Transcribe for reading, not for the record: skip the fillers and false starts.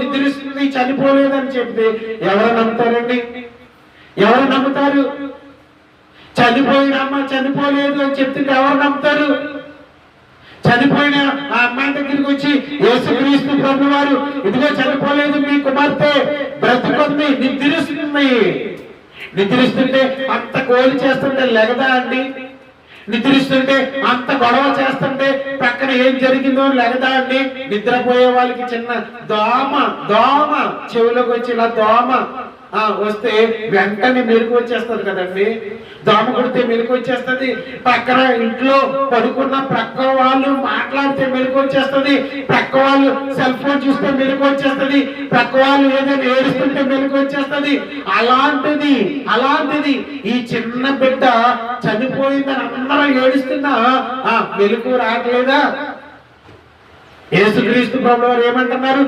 నిద్రిస్తుంది, చనిపోలేదని చెప్తే ఎవరు నమ్ముతారండి? ఎవరు నమ్ముతారు? చనిపోయిన అమ్మ చనిపోలేదు అని చెప్తే ఎవరు నమ్ముతారు? చనిపోయిన ఆ అమ్మాయి దగ్గరికి వచ్చి యేసుక్రీస్తు ప్రభు వారు ఇదిగో చనిపోలేదు, మీ కుమార్తె బ్రతుకుంది, నిద్రిస్తుంటే అంత గోలు చేస్తుంటే లెగదా అండి? నిద్రిస్తుంటే అంత గొడవ చేస్తుంటే పక్కన ఏం జరిగిందో లెగదా అండి? నిద్రపోయే వాళ్ళకి చిన్న దోమ చెవులోకి వచ్చి ఇలా దోమ వస్తే వెంటనే మెలకు వచ్చేస్తుంది కదండి. దోమ కొడితే మెలకు వచ్చేస్తుంది. పక్కన ఇంట్లో పడుకున్న ప్రక్క వాళ్ళు మాట్లాడితే మెలకు వచ్చేస్తుంది. ప్రక్క వాళ్ళు సెల్ ఫోన్ చూస్తే మెలకు వచ్చేస్తుంది. ప్రక్క వాళ్ళు ఏదైనా ఏడుస్తుంటే మెలకు వచ్చేస్తుంది. అలాంటిది ఈ చిన్న బిడ్డ చనిపోయిందని అందరం ఏడుస్తున్నా మెలకు రావట్లేదా? యేసుక్రీస్తు ప్రభువు వారు ఏమంటున్నారు?